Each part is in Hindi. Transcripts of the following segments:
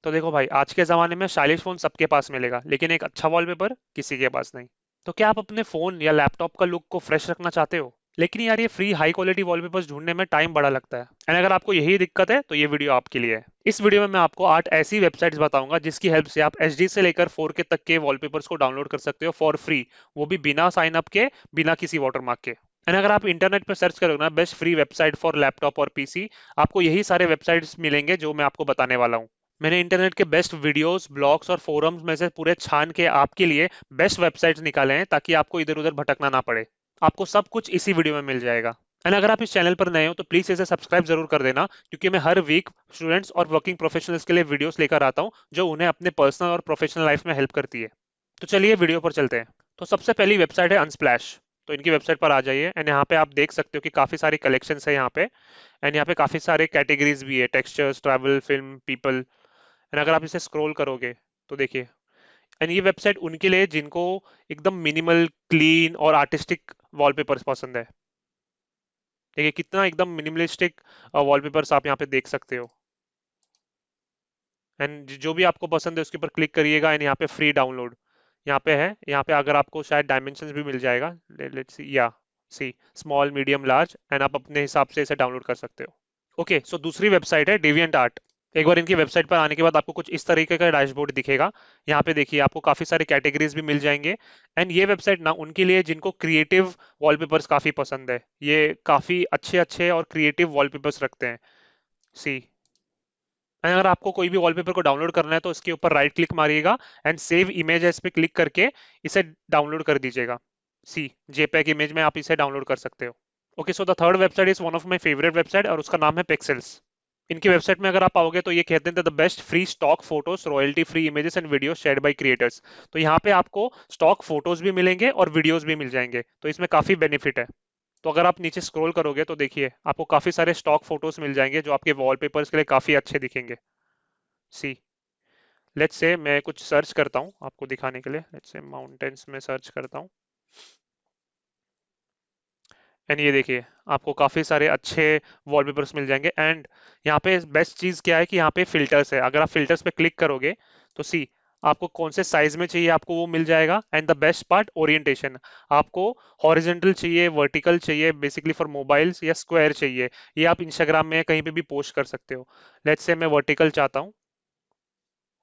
तो देखो भाई, आज के ज़माने में स्टाइलिश फ़ोन सबके पास मिलेगा, लेकिन एक अच्छा वॉलपेपर किसी के पास नहीं। तो क्या आप अपने फ़ोन या लैपटॉप का लुक को फ्रेश रखना चाहते हो? लेकिन यार, ये फ्री हाई क्वालिटी वॉलपेपर्स ढूंढने में टाइम बड़ा लगता है। एंड अगर आपको यही दिक्कत है तो ये वीडियो आपके लिए है। इस वीडियो में मैं आपको 8 ऐसी वेबसाइट्स बताऊंगा जिसकी हेल्प से आप एचडी से लेकर 4K तक के वॉलपेपर्स को डाउनलोड कर सकते हो फॉर फ्री, वो भी बिना साइन अप के, बिना किसी वाटरमार्क के। एंड अगर आप इंटरनेट पर सर्च करोगे ना, best free website for laptop और पीसी, आपको यही सारे वेबसाइट्स मिलेंगे जो मैं आपको बताने वाला हूँ। मैंने इंटरनेट के बेस्ट वीडियोस, ब्लॉग्स और फोरम्स में से पूरे छान के आपके लिए बेस्ट वेबसाइट्स निकाले हैं, ताकि आपको इधर उधर भटकना ना पड़े। आपको सब कुछ इसी वीडियो में मिल जाएगा। एंड अगर आप इस चैनल पर नए हो तो प्लीज इसे सब्सक्राइब जरूर कर देना, क्योंकि मैं हर वीक स्टूडेंट्स और वर्किंग प्रोफेशनल्स के लिए वीडियोस लेकर आता हूँ जो उन्हें अपने पर्सनल और प्रोफेशनल लाइफ में हेल्प करती है। तो चलिए वीडियो पर चलते हैं। तो सबसे पहली वेबसाइट है अनस्प्लैश। तो इनकी वेबसाइट पर आ जाइए एंड यहाँ पे आप देख सकते हो कि काफी सारी कलेक्शंस है यहाँ पे। एंड यहाँ पे काफी सारे कैटेगरीज भी है, textures, travel, film, people. And अगर आप इसे स्क्रॉल करोगे तो देखिए, एंड ये वेबसाइट उनके लिए जिनको एकदम मिनिमल, क्लीन और आर्टिस्टिक वॉलपेपर्स पसंद है। देखिए कितना एकदम मिनिमलिस्टिक वॉलपेपर्स आप यहाँ पे देख सकते हो। एंड जो भी आपको पसंद है उसके ऊपर क्लिक करिएगा एंड यहाँ पे फ्री डाउनलोड यहाँ पे है। यहाँ पे अगर आपको शायद डायमेंशंस भी मिल जाएगा, लेट्स सी, या C small, medium, large, and आप अपने हिसाब से इसे डाउनलोड कर सकते हो। ओके, सो दूसरी वेबसाइट है डेविएंट आर्ट। एक बार इनकी वेबसाइट पर आने के बाद आपको कुछ इस तरीके का डैशबोर्ड दिखेगा। यहाँ पे देखिए आपको काफी सारे कैटेगरीज भी मिल जाएंगे। एंड ये वेबसाइट ना उनके लिए जिनको क्रिएटिव वॉलपेपर्स काफी पसंद है, ये काफी अच्छे अच्छे और क्रिएटिव वॉलपेपर्स रखते हैं। सी, अगर आपको कोई भी वॉलपेपर को डाउनलोड करना है तो इसके ऊपर राइट क्लिक मारिएगा एंड सेव इमेज पे क्लिक करके इसे डाउनलोड कर दीजिएगा। सी, जेपैग इमेज में आप इसे डाउनलोड कर सकते हो। Okay, so the third website is one of my favourite website और उसका नाम है पिक्सेल्स। इनकी वेबसाइट में अगर आप आओगे तो ये कहते हैं the best free stock photos, royalty free images and video shared by creators. तो यहाँ पे आपको स्टॉक फोटोज भी मिलेंगे और वीडियोस भी मिल जाएंगे, तो इसमें काफी बेनिफिट है। तो अगर आप नीचे स्क्रॉल करोगे तो देखिए आपको काफी सारे स्टॉक फोटोज मिल जाएंगे जो आपके वॉलपेपर्स के लिए काफी अच्छे दिखेंगे। सी, लेट्स से मैं कुछ सर्च करता हूँ आपको दिखाने के लिए। लेट्स से माउंटेन्स में सर्च करता हूँ एंड ये देखिए आपको काफी सारे अच्छे वॉलपेपर्स मिल जाएंगे। एंड यहाँ पे बेस्ट चीज क्या है कि यहाँ पे फिल्टर्स है। अगर आप फिल्टर्स पे क्लिक करोगे तो सी, आपको कौन से साइज में चाहिए आपको वो मिल जाएगा। And the best part, orientation. आपको हॉरिजेंटल चाहिए, वर्टिकल चाहिए, बेसिकली फॉर मोबाइल्स, या स्क्वायर चाहिए, ये आप इंस्टाग्राम में कहीं पे भी पोस्ट कर सकते हो। लेट्स से मैं वर्टिकल चाहता हूँ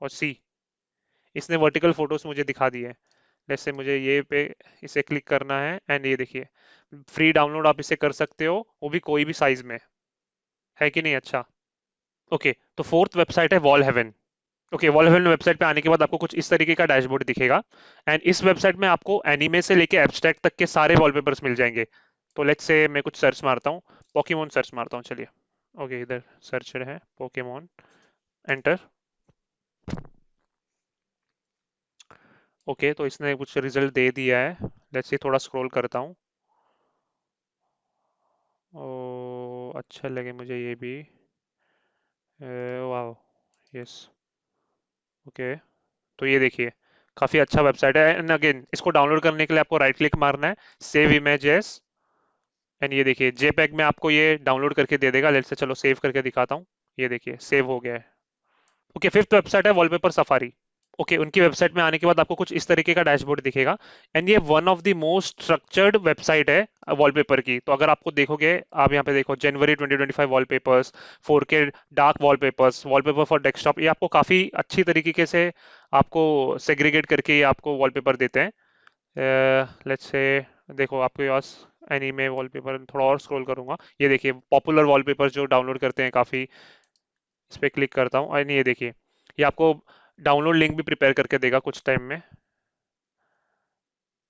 और सी, इसने वर्टिकल फोटोज मुझे दिखा दिए। जैसे मुझे ये पे इसे क्लिक करना है एंड ये देखिए फ्री डाउनलोड आप इसे कर सकते हो, वो भी कोई भी साइज में। है कि नहीं अच्छा? ओके, तो फोर्थ वेबसाइट है Wallhaven. Okay, Wallhaven website पे आने के बाद आपको कुछ इस तरीके का डैशबोर्ड दिखेगा। एंड इस वेबसाइट में आपको एनीमे से लेके एब्स्ट्रैक्ट तक के सारे वॉलपेपर्स मिल जाएंगे। तो लेट्स से मैं कुछ सर्च मारता हूँ, पोकेमोन सर्च मारता हूँ, चलिए। ओके, इधर सर्च है पोकेमोन, एंटर। ओके, तो इसने कुछ रिजल्ट दे दिया है। लेट्स से थोड़ा स्क्रॉल करता हूँ। ओ, अच्छा लगे मुझे ये भी। वाह, यस। ओके, तो ये देखिए काफी अच्छा वेबसाइट है। एंड अगेन इसको डाउनलोड करने के लिए आपको राइट क्लिक मारना है, सेव इमेजेस। एंड ये देखिए जेपैग में आपको ये डाउनलोड करके दे देगा। लेट्स से चलो सेव करके दिखाता हूँ। ये देखिए सेव हो गया है। ओके, फिफ्थ वेबसाइट है वॉलपेपर सफारी। ओके, उनकी वेबसाइट में आने के बाद आपको कुछ इस तरीके का डैशबोर्ड दिखेगा। एंड ये one of the most structured website है वॉलपेपर की। तो अगर आपको देखोगे, आप यहाँ पे देखो जनवरी 2025 wallpapers, 4K dark wallpapers, wallpaper for desktop, ये आपको काफी अच्छी तरीके से आपको सेग्रीगेट करके ये आपको वॉलपेपर देते हैं। लेट्स से देखो आपके पास एनीमे वॉलपेपर, थोड़ा और स्क्रॉल करूंगा, ये देखिए पॉपुलर वॉलपेपर जो डाउनलोड करते हैं काफी। इस पे क्लिक करता हूँ और ये देखिए ये आपको डाउनलोड लिंक भी प्रिपेयर करके देगा कुछ टाइम में।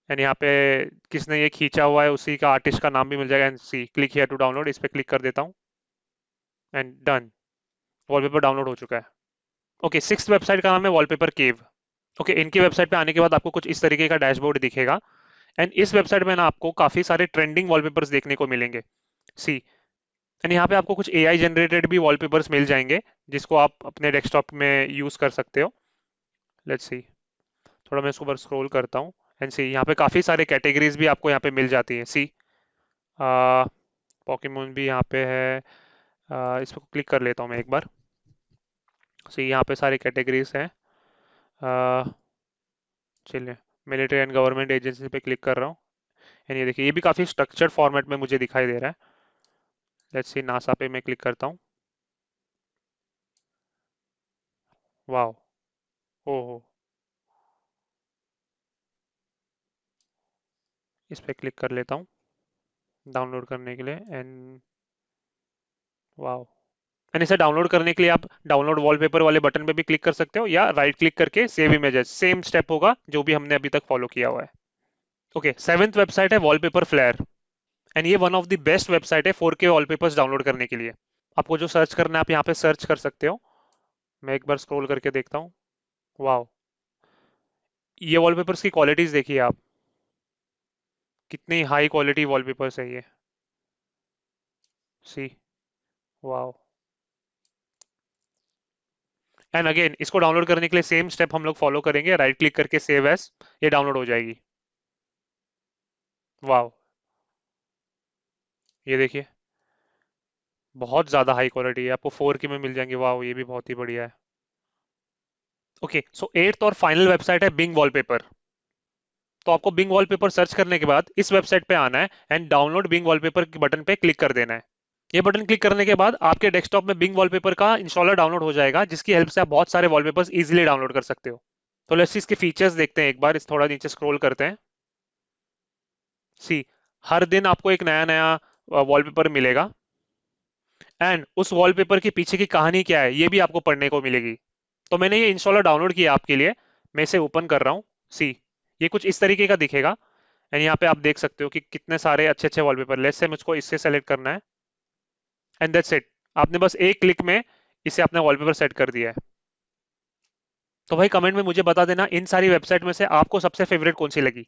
एंड यहाँ पे किसने ये खींचा हुआ है उसी का, आर्टिस्ट का नाम भी मिल जाएगा। And see, click here to download, इस पे क्लिक कर देता हूँ एंड डन, वॉलपेपर डाउनलोड हो चुका है। ओके, सिक्स्थ वेबसाइट का नाम है वॉलपेपर केव। ओके, इनकी वेबसाइट पे आने के बाद आपको कुछ इस तरीके का डैशबोर्ड दिखेगा। एंड इस वेबसाइट में ना आपको काफी सारे ट्रेंडिंग वॉलपेपर्स देखने को मिलेंगे। सी, एंड यहाँ पे आपको कुछ एआई जनरेटेड भी वॉलपेपर्स मिल जाएंगे जिसको आप अपने डेस्कटॉप में यूज कर सकते हो। लेट्स सी, थोड़ा मैं इसको ऊपर स्क्रॉल करता हूँ एंड सी, यहाँ पे काफी सारे कैटेगरीज भी आपको यहाँ पे मिल जाती है। सी, पॉकीमोन भी यहाँ पे है। इस पर क्लिक कर लेता हूँ मैं एक बार। सी यहाँ पे सारी कैटेगरीज हैं। चलिए, मिलिट्री एंड गवर्नमेंट एजेंसी पे क्लिक कर रहा हूँ। एंड ये देखिए, ये भी काफ़ी स्ट्रक्चर्ड फॉर्मेट में मुझे दिखाई दे रहा है। लेट्स सी, नासा पे मैं क्लिक करता हूँ। वाह। ओहो। इस पे क्लिक कर लेता हूँ डाउनलोड करने के लिए। एंड वाह। एंड इसे डाउनलोड करने के लिए आप डाउनलोड वॉलपेपर वाले बटन पे भी क्लिक कर सकते हो, या राइट क्लिक करके सेव इमेजेस, सेम स्टेप होगा जो भी हमने अभी तक फॉलो किया हुआ है। ओके, सेवेंथ वेबसाइट है वॉलपेपर फ्लेयर। एंड ये one of the best website है 4K वॉलपेपर्स डाउनलोड करने के लिए। आपको जो सर्च करना है आप यहाँ पे सर्च कर सकते हो। मैं एक बार स्क्रॉल करके देखता हूँ। वाह। ये वॉलपेपर्स की क्वालिटीज देखिए आप, कितनी हाई क्वालिटी वॉलपेपर्स है ये। सी। वाह। एंड अगेन इसको डाउनलोड करने के लिए सेम स्टेप हम लोग फॉलो करेंगे, राइट क्लिक करके सेव एज, ये डाउनलोड हो जाएगी। वाह। ये देखिए, बहुत ज्यादा हाई क्वालिटी है, आपको 4K में मिल जाएंगे। वाह, ये भी बहुत ही बढ़िया है। ओके, सो एट्थ और फाइनल वेबसाइट है बिंग वॉलपेपर। तो आपको बिंग वॉलपेपर सर्च करने के बाद इस वेबसाइट पे आना है एंड डाउनलोड बिंग वॉलपेपर के बटन पे क्लिक कर देना है। ये बटन क्लिक करने के बाद आपके डेस्कटॉप में बिंग वॉलपेपर का इंस्टॉलर डाउनलोड हो जाएगा, जिसकी हेल्प से आप बहुत सारे वॉलपेपर्स इजीली डाउनलोड कर सकते हो। तो लेट्स इसके फीचर्स देखते हैं एक बार, इस थोड़ा नीचे स्क्रॉल करते हैं। सी, हर दिन आपको एक नया नया वॉलपेपर मिलेगा। एंड उस वॉलपेपर के पीछे की कहानी क्या है ये भी आपको पढ़ने को मिलेगी। तो मैंने ये इंस्टॉलर डाउनलोड किया आपके लिए। मैं इसे ओपन कर रहा हूँ। सी, ये कुछ इस तरीके का दिखेगा। एंड यहाँ पे आप देख सकते हो कि कितने सारे अच्छे अच्छे वॉलपेपर। लेट्स से मुझको इससे सेलेक्ट करना है। एंड दैट्स इट, आपने बस एक क्लिक में इसे अपना वॉलपेपर सेट कर दिया है। तो भाई कमेंट में मुझे बता देना इन सारी वेबसाइट में से आपको सबसे फेवरेट कौन सी लगी।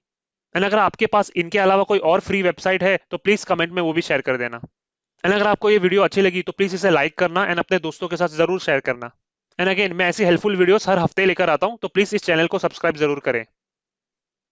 एंड अगर आपके पास इनके अलावा कोई और फ्री वेबसाइट है तो प्लीज कमेंट में वो भी शेयर कर देना। एंड अगर आपको ये वीडियो अच्छी लगी तो प्लीज इसे लाइक करना एंड अपने दोस्तों के साथ जरूर शेयर करना। एंड अगेन मैं ऐसी हेल्पफुल वीडियोस हर हफ्ते लेकर आता हूं, तो प्लीज इस चैनल को सब्सक्राइब जरूर करें।